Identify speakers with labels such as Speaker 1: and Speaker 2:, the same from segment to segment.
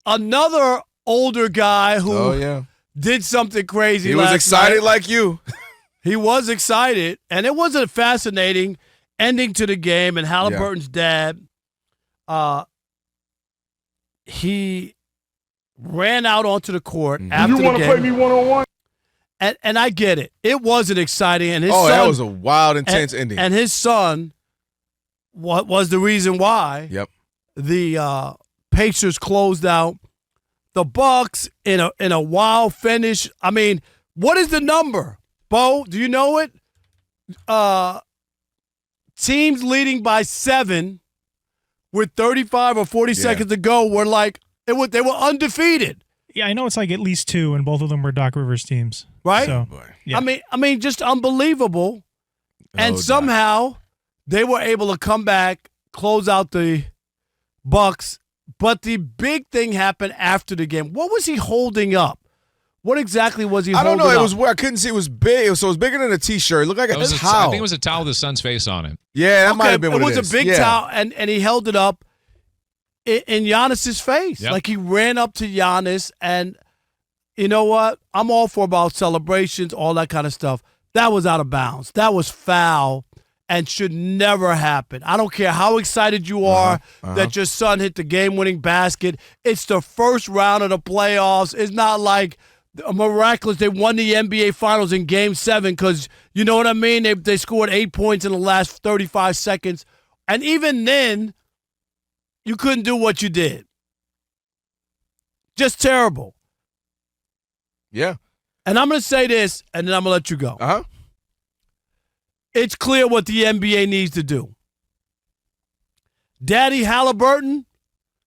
Speaker 1: another older guy who did something crazy.
Speaker 2: He was excited like you.
Speaker 1: He was excited, and it was a fascinating ending to the game. And Haliburton's dad, he ran out onto the court after the game. You want to play me one-on-one? And I get it. It wasn't exciting. And his son,
Speaker 2: that was a wild, intense ending.
Speaker 1: And his son was the reason why the Pacers closed out the Bucks in a wild finish. I mean, what is the number? Bo, do you know it? Teams leading by 7 with 35 or 40 seconds to go were like they were undefeated.
Speaker 3: Yeah, I know it's like at least 2, and both of them were Doc Rivers teams.
Speaker 1: Right?
Speaker 3: So,
Speaker 1: yeah. I mean, just unbelievable. And somehow they were able to come back, close out the Bucks. But the big thing happened after the game. What was he holding up? What exactly was he holding up?
Speaker 2: I don't know. It was where I couldn't see. It was big. So it was bigger than a T-shirt. It looked like a towel.
Speaker 4: I think it was a towel with the son's face on it.
Speaker 2: Yeah, that might have been what it is.
Speaker 1: It was a big towel, and he held it up in Giannis's face. Yep. Like he ran up to Giannis, and you know what? I'm all for about celebrations, all that kind of stuff. That was out of bounds. That was foul and should never happen. I don't care how excited you are that your son hit the game-winning basket. It's the first round of the playoffs. It's not like miraculous they won the NBA Finals in Game 7 because, you know what I mean? They scored 8 points in the last 35 seconds. And even then, you couldn't do what you did. Just terrible.
Speaker 2: Yeah.
Speaker 1: And I'm going to say this, and then I'm going to let you go. It's clear what the NBA needs to do. Daddy Haliburton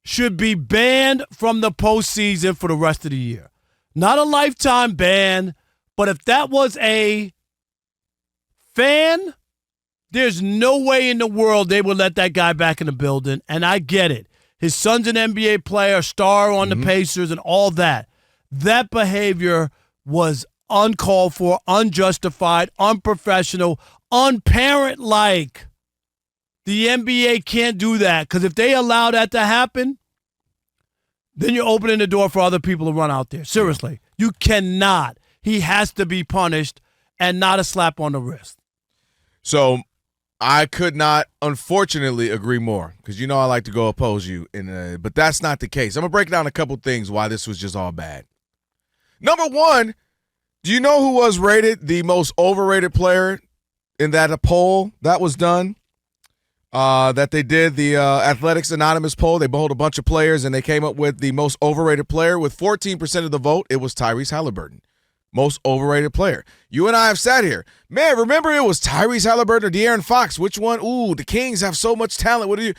Speaker 1: should be banned from the postseason for the rest of the year. Not a lifetime ban, but if that was a fan, there's no way in the world they would let that guy back in the building, and I get it. His son's an NBA player, star on the Pacers, and all that. That behavior was uncalled for, unjustified, unprofessional, unparent-like. The NBA can't do that because if they allow that to happen, then you're opening the door for other people to run out there. Seriously, you cannot. He has to be punished and not a slap on the wrist.
Speaker 2: So I could not, unfortunately, agree more because you know I like to go oppose you, but that's not the case. I'm going to break down a couple things why this was just all bad. Number one, do you know who was rated the most overrated player in that poll that was done? That they did, the Athletics Anonymous poll. They polled a bunch of players, and they came up with the most overrated player. With 14% of the vote, it was Tyrese Haliburton. Most overrated player. You and I have sat here. Man, remember it was Tyrese Haliburton or De'Aaron Fox. Which one? Ooh, the Kings have so much talent. What do you?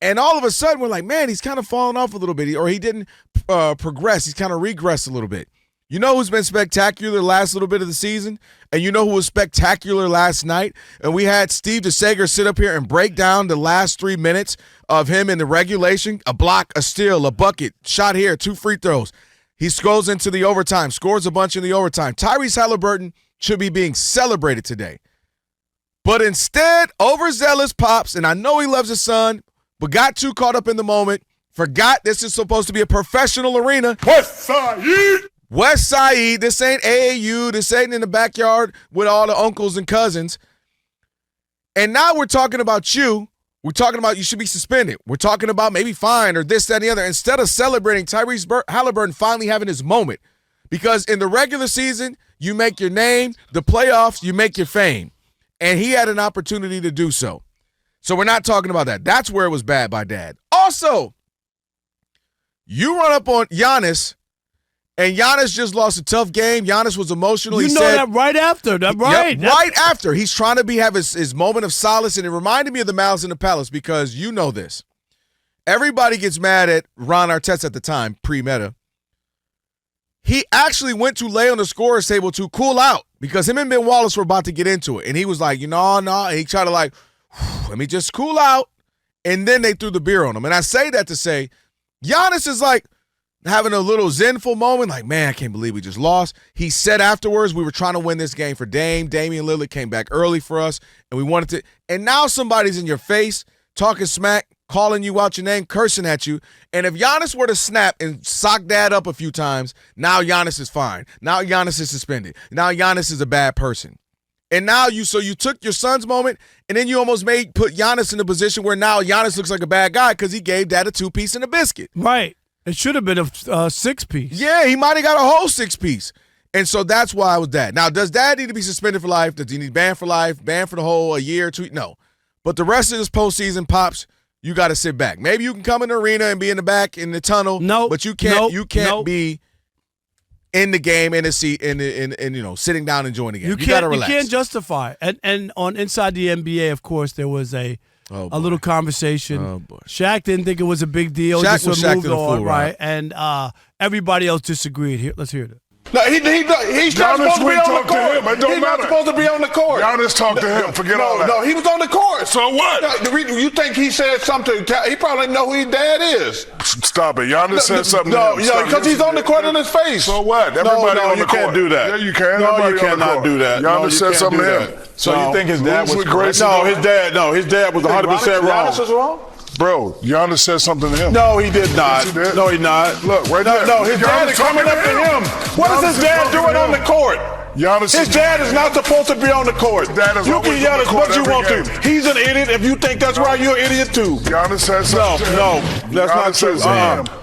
Speaker 2: And all of a sudden, we're like, man, he's kind of fallen off a little bit. Or he didn't progress. He's kind of regressed a little bit. You know who's been spectacular the last little bit of the season? And you know who was spectacular last night? And we had Steve DeSager sit up here and break down the last 3 minutes of him in the regulation. A block, a steal, a bucket, shot here, 2 free throws. He goes into the overtime, scores a bunch in the overtime. Tyrese Haliburton should be being celebrated today. But instead, overzealous Pops, and I know he loves his son, but got too caught up in the moment, forgot this is supposed to be a professional arena. West Side, this ain't AAU, this ain't in the backyard with all the uncles and cousins. And now we're talking about you. We're talking about you should be suspended. We're talking about maybe fined or this, that, and the other. Instead of celebrating Tyrese Haliburton finally having his moment. Because in the regular season, you make your name. The playoffs, you make your fame. And he had an opportunity to do so. So we're not talking about that. That's where it was bad by Dad. Also, you run up on Giannis. And Giannis just lost a tough game. Giannis was emotional.
Speaker 1: You know that right after.
Speaker 2: Right after. He's trying to have his moment of solace, and it reminded me of the Malice in the Palace because you know this. Everybody gets mad at Ron Artest at the time, pre-meta. He actually went to lay on the scorer's table to cool out because him and Ben Wallace were about to get into it. And he was like, no. And he tried to let me just cool out. And then they threw the beer on him. And I say that to say, Giannis is like, having a little zenful moment, like, man, I can't believe we just lost. He said afterwards, we were trying to win this game for Dame. Damian Lillard came back early for us, and we wanted to. And now somebody's in your face talking smack. calling you out your name, cursing at you. And if Giannis were to snap and sock dad up a few times, now Giannis is fine. Now Giannis is suspended. Now Giannis is a bad person. And now you took your son's moment, and then you almost put Giannis in a position where now Giannis looks like a bad guy because he gave dad a 2-piece and a biscuit.
Speaker 1: Right. It should have been a 6-piece.
Speaker 2: Yeah, he might have got a whole 6-piece. And so that's why I was that. Now, does dad need to be suspended for life? Does he need banned for life? Banned for the whole a year or two? No. But the rest of this postseason, Pops, you got to sit back. Maybe you can come in the arena and be in the back in the tunnel.
Speaker 1: No,
Speaker 2: but you can't be in the game in the seat and sitting down enjoying the game. You got to relax.
Speaker 1: You can't justify it. And on Inside the NBA, of course, there was a little conversation.
Speaker 2: Oh boy.
Speaker 1: Shaq didn't think it was a big deal.
Speaker 2: Shaq was Shaq to the fool,
Speaker 1: right? And everybody else disagreed. Here, let's hear it.
Speaker 5: No, he's not supposed to be on the court.
Speaker 6: It don't
Speaker 5: He's
Speaker 6: matter.
Speaker 5: not supposed to be on the court.
Speaker 6: Giannis talked to him. Forget all that.
Speaker 5: No, he was on the court.
Speaker 6: So what?
Speaker 5: No, you think he said something? He probably didn't know who his dad is.
Speaker 6: Stop it. Giannis said something.
Speaker 5: No,
Speaker 6: to him.
Speaker 5: because he's on the court in his face.
Speaker 6: So what? Everybody on the court.
Speaker 5: You can't do that.
Speaker 6: Yeah, you can.
Speaker 5: No,
Speaker 6: Everybody
Speaker 5: you
Speaker 6: on the
Speaker 5: cannot
Speaker 6: court.
Speaker 5: do that.
Speaker 6: Giannis said something to him.
Speaker 5: So you think his dad was
Speaker 6: Gracie?
Speaker 5: No, his dad was 100% wrong.
Speaker 6: Giannis is wrong? Bro, Giannis said something to him.
Speaker 5: No, he did not.
Speaker 6: Yes, he did.
Speaker 5: No, he not.
Speaker 6: Look, right there.
Speaker 5: No, his dad
Speaker 6: Giannis
Speaker 5: is coming up to him. What is his dad doing on the court? His dad is not supposed to be on the court. You can yell as much as you want to. He's an idiot. If you think that's right, you're an idiot too.
Speaker 6: Giannis said something to him.
Speaker 5: No, that's not true.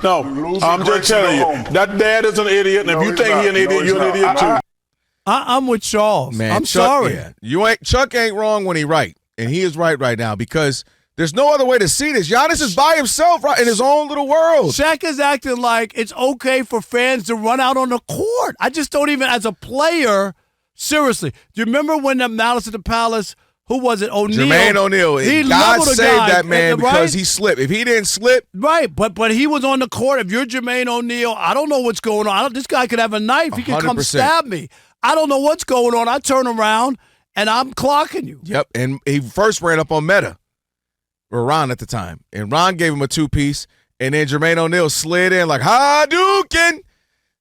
Speaker 5: No, I'm just telling you. That dad is an idiot, and if you think he's an idiot, you're an idiot too.
Speaker 1: I'm with Charles.
Speaker 2: Man,
Speaker 1: I'm
Speaker 2: Chuck,
Speaker 1: sorry.
Speaker 2: Yeah. Chuck ain't wrong when he right, and he is right now because there's no other way to see this. Giannis is by himself right in his own little world.
Speaker 1: Shaq is acting like it's okay for fans to run out on the court. I just don't even, as a player, seriously. Do you remember when the Malice at the Palace, who was it? O'Neal.
Speaker 2: Jermaine O'Neal. God saved that man because he slipped. If he didn't slip.
Speaker 1: Right, but he was on the court. If you're Jermaine O'Neal, I don't know what's going on. This guy could have a knife. He could come
Speaker 2: 100%.
Speaker 1: stab me. I don't know what's going on. I turn around, and I'm clocking you.
Speaker 2: Yep, and he first ran up on Meta. Or Ron at the time. And Ron gave him a 2-piece, and then Jermaine O'Neal slid in like, Hadouken!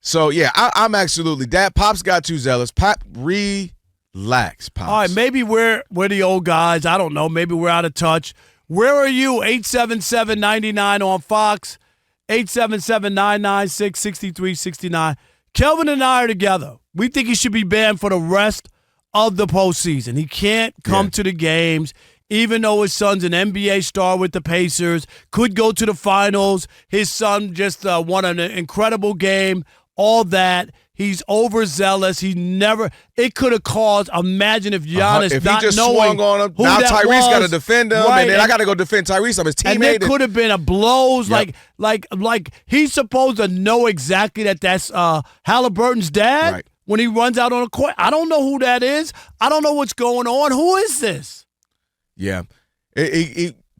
Speaker 2: So, yeah, I'm absolutely – that Pop's got too zealous. Pop, relax, Pops.
Speaker 1: All right, maybe we're the old guys. I don't know. Maybe we're out of touch. Where are you? 877-99 on Fox, 877-996-6369. Kelvin and I are together. We think he should be banned for the rest of the postseason. He can't come to the games. Even though his son's an NBA star with the Pacers, could go to the finals. His son just won an incredible game, all that. He's overzealous. It could have caused, imagine if Giannis
Speaker 2: if
Speaker 1: not
Speaker 2: he just
Speaker 1: knowing
Speaker 2: swung on him,
Speaker 1: who
Speaker 2: now
Speaker 1: that
Speaker 2: Tyrese got to
Speaker 1: was,
Speaker 2: defend him,
Speaker 1: right,
Speaker 2: and then I got to go defend Tyrese. I'm his teammate.
Speaker 1: And there could have been a blows,
Speaker 2: Yep.
Speaker 1: like he's supposed to know exactly that's Haliburton's dad
Speaker 2: Right.
Speaker 1: when he runs out on the court. I don't know who that is. I don't know what's going on. Who is this?
Speaker 2: Yeah.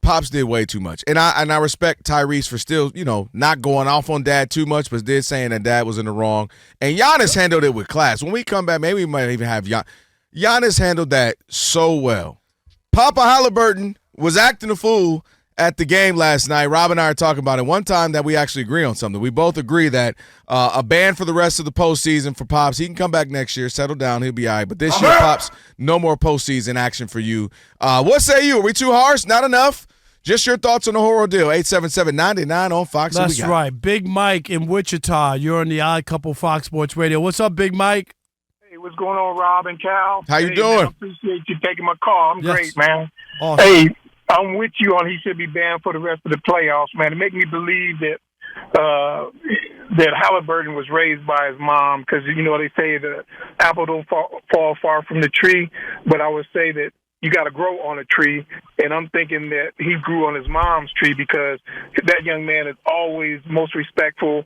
Speaker 2: Pops did way too much. And I respect Tyrese for still, not going off on dad too much, but did saying that dad was in the wrong. And Giannis handled it with class. When we come back, maybe we might even have Giannis handled that so well. Papa Haliburton was acting a fool at the game last night. Rob and I are talking about it. One time that we actually agree on something. We both agree that a ban for the rest of the postseason for Pops. He can come back next year, settle down, he'll be all right. But this year, Pops, no more postseason action for you. What say you? Are we too harsh? Not enough? Just your thoughts on the whole deal. 877-99 on Fox.
Speaker 1: That's right. Big Mike in Wichita. You're on the Odd Couple Fox Sports Radio. What's up, Big Mike?
Speaker 7: Hey, what's going on, Rob and Cal?
Speaker 2: How you doing?
Speaker 7: Man, I appreciate you taking my call. I'm
Speaker 1: Yes.
Speaker 7: great, man.
Speaker 1: Awesome.
Speaker 7: Hey, I'm with you on he should be banned for the rest of the playoffs, man. It makes me believe that Haliburton was raised by his mom because, they say the apple don't fall far from the tree, but I would say that you got to grow on a tree, and I'm thinking that he grew on his mom's tree because that young man is always most respectful,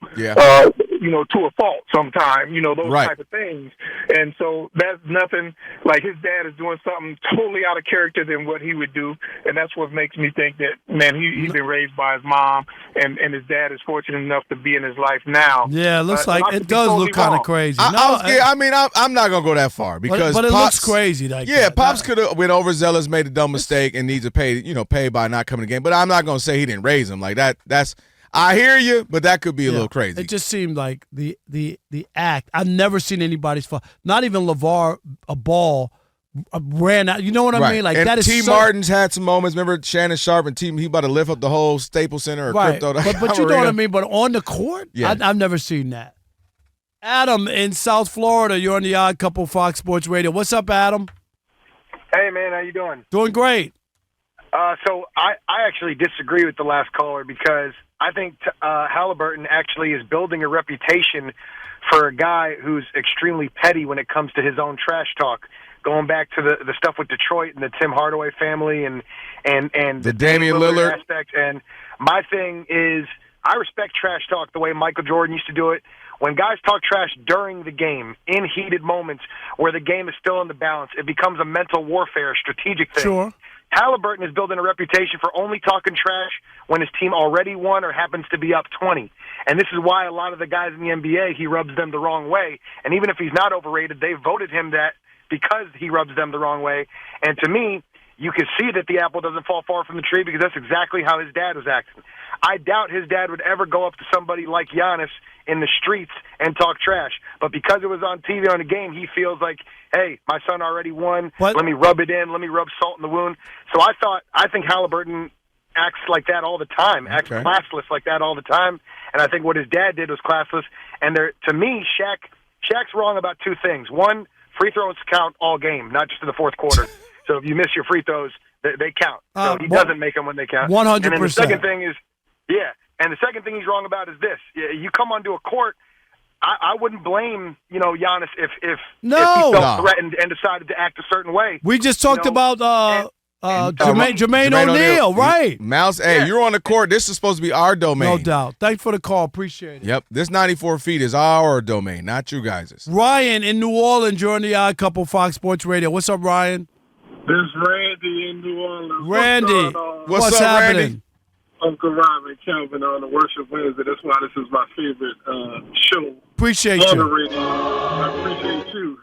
Speaker 7: to a fault sometimes, those
Speaker 2: Right.
Speaker 7: type of things. And so that's nothing like his dad is doing something totally out of character than what he would do, and that's what makes me think that, man, he's been raised by his mom, and his dad is fortunate enough to be in his life now.
Speaker 1: Yeah, it looks like
Speaker 7: not to
Speaker 1: it
Speaker 7: be
Speaker 1: does
Speaker 7: totally
Speaker 1: look kind
Speaker 7: wrong.
Speaker 1: of crazy.
Speaker 2: I'm not going to go that far because
Speaker 1: but it
Speaker 2: Pops,
Speaker 1: looks crazy.
Speaker 2: Pops could have been overzealous, made a dumb mistake, and needs to pay by not coming to the game. But I'm not going to say he didn't raise him like that. I hear you, but that could be a little crazy.
Speaker 1: It just seemed like the act. I've never seen anybody's fault. Not even LeVar Ball ran out. You know what I mean? Like
Speaker 2: and
Speaker 1: that is
Speaker 2: T.
Speaker 1: so,
Speaker 2: Martin's had some moments. Remember Shannon Sharp and T. He about to lift up the whole Staples Center or
Speaker 1: right.
Speaker 2: crypto.
Speaker 1: But you know what I mean? But on the court,
Speaker 2: Yeah.
Speaker 1: I've never seen that. Adam in South Florida, you're on the Odd Couple Fox Sports Radio. What's up, Adam?
Speaker 8: Hey, man, how you doing?
Speaker 1: Doing great.
Speaker 8: So I actually disagree with the last caller because I think Haliburton actually is building a reputation for a guy who's extremely petty when it comes to his own trash talk. Going back to the stuff with Detroit and the Tim Hardaway family and
Speaker 2: the Damian Lillard
Speaker 8: aspect. And my thing is, I respect trash talk the way Michael Jordan used to do it. When guys talk trash during the game, in heated moments where the game is still in the balance, it becomes a mental warfare, strategic thing.
Speaker 1: Sure.
Speaker 8: Haliburton is building a reputation for only talking trash when his team already won or happens to be up 20. And this is why a lot of the guys in the NBA, he rubs them the wrong way. And even if he's not overrated, they voted him that because he rubs them the wrong way. And to me, you can see that the apple doesn't fall far from the tree because that's exactly how his dad was acting. I doubt his dad would ever go up to somebody like Giannis in the streets and talk trash. But because it was on TV on the game, he feels like, hey, my son already won.
Speaker 1: What?
Speaker 8: Let me rub it in. Let me rub salt in the wound. So I think Haliburton acts like that all the time, acts classless like that all the time. And I think what his dad did was classless. And to me, Shaq's wrong about two things. One, free throws count all game, not just in the fourth quarter. So if you miss your free throws, they count. So he doesn't make them when they count.
Speaker 1: 100%.
Speaker 8: And then the second thing is, and the second thing he's wrong about is this. You come onto a court, I wouldn't blame, Giannis if he felt threatened and decided to act a certain way.
Speaker 1: We just talked about Jermaine O'Neal, right?
Speaker 2: Mouse, hey, you're on the court. This is supposed to be our domain.
Speaker 1: No doubt. Thanks for the call. Appreciate it.
Speaker 2: Yep. This 94 feet is our domain, not you guys'.
Speaker 1: Ryan in New Orleans, you're on the Odd Couple Fox Sports Radio. What's up, Ryan?
Speaker 9: This is Randy in New Orleans.
Speaker 1: Randy.
Speaker 2: What's up,
Speaker 1: happening?
Speaker 2: Randy?
Speaker 9: Uncle Rob and Kelvin on the Worship Wednesday. That's why this is my favorite show.
Speaker 1: Appreciate
Speaker 9: on
Speaker 1: you.
Speaker 9: The radio. I appreciate you.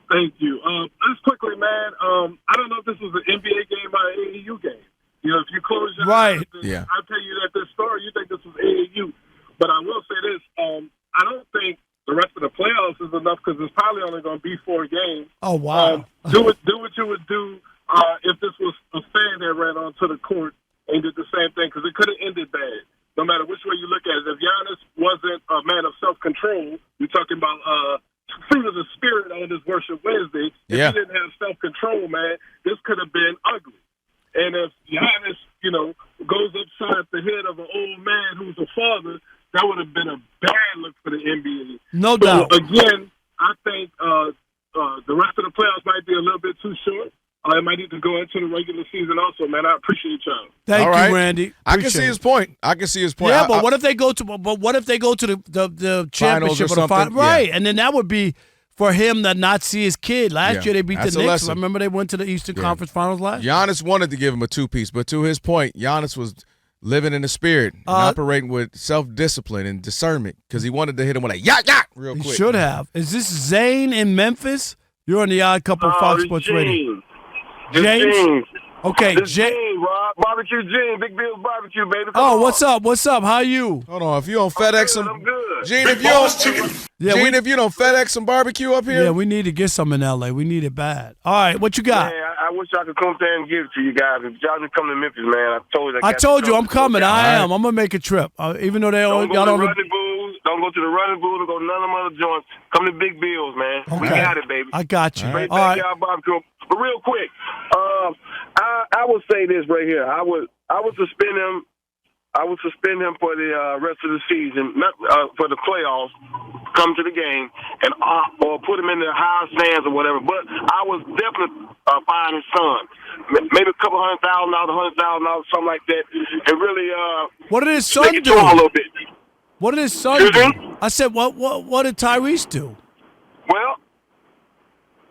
Speaker 9: Thank you. Just quickly, man, I don't know if this was an NBA game or an AAU game. If you close your eyes, I'll tell you that this story, you think this was AAU. But I will say this, I don't think the rest of the playoffs is enough because there's probably only going to be 4 games.
Speaker 1: Oh, wow.
Speaker 9: Do what you would do if this was a fan that ran onto the court and did the same thing, because it could have ended bad. No matter which way you look at it. If Giannis wasn't a man of self-control, you're talking about fruit of the spirit on this Worship Wednesday. If he didn't have self-control, man, this could have been ugly. And if Giannis, goes upside the head of an old man who's a father, that would have been a bad look for the NBA.
Speaker 1: No doubt.
Speaker 9: Again, I think the rest of the playoffs might be a little bit too short. I might need to go into the regular season also, man. I appreciate y'all.
Speaker 1: Thank you, Randy.
Speaker 2: I can see his point.
Speaker 1: Yeah, but what if they go to the championship or the final? Right, and then that would be for him to not see his kid. Last year they beat the Knicks. Remember they went to the Eastern Conference Finals last year?
Speaker 2: Giannis wanted to give him a 2-piece, but to his point, Giannis was living in the spirit and operating with self-discipline and discernment because he wanted to hit him with a yak real quick.
Speaker 1: He should have. Is this Zane in Memphis? You're on the Odd Couple Fox Sports Radio. James? Okay,
Speaker 10: Gene, Rob. Barbecue Gene. Big Bill's Barbecue, baby.
Speaker 1: What's up? What's up? How you?
Speaker 2: Hold on. If you don't FedEx some...
Speaker 10: I'm good.
Speaker 2: Gene, if you don't FedEx some barbecue up here...
Speaker 1: Yeah, we need to get some in L.A. We need it bad. All right, what you got?
Speaker 10: Man, I wish I could come there and give it to you guys. If y'all can come to Memphis, man,
Speaker 1: I told you I'm coming. I am. I'm going to make a trip. Even though they all got on...
Speaker 10: Don't go to the Running Bull. Don't go to none of them other joints. Come to Big Bill's, man.
Speaker 1: Okay.
Speaker 10: We got it, baby.
Speaker 1: I got you.
Speaker 10: Right
Speaker 1: all right.
Speaker 10: Barbecue. But real quick, I would say this right here. I would suspend him. I would suspend him for the rest of the season, not for the playoffs. Come to the game and or put him in the high stands or whatever. But I was definitely fine his son. Maybe a couple $100,000, $100,000, something like that, and really.
Speaker 1: What did his son do?
Speaker 10: A little bit.
Speaker 1: What did his son do? I said, what did Tyrese do?
Speaker 10: Well,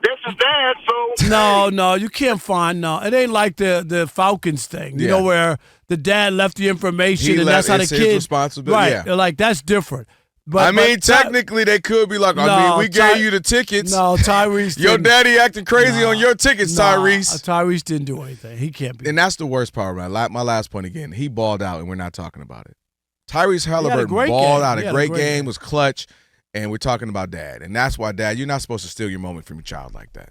Speaker 10: that's his dad, so...
Speaker 1: No, you can't find, It ain't like the Falcons thing, you know, where the dad left the information and that's how the kid...
Speaker 2: responsibility.
Speaker 1: Right, like that's different.
Speaker 2: But technically they could be like, we gave you the tickets.
Speaker 1: No, Tyrese
Speaker 2: Your daddy acting crazy on your tickets, Tyrese.
Speaker 1: Tyrese didn't do anything. He can't be.
Speaker 2: And that's the worst part, man. My last point again, he balled out and we're not talking about it. Tyrese Haliburton balled out. A great game, was clutch, and we're talking about dad. And that's why, Dad, you're not supposed to steal your moment from your child like that.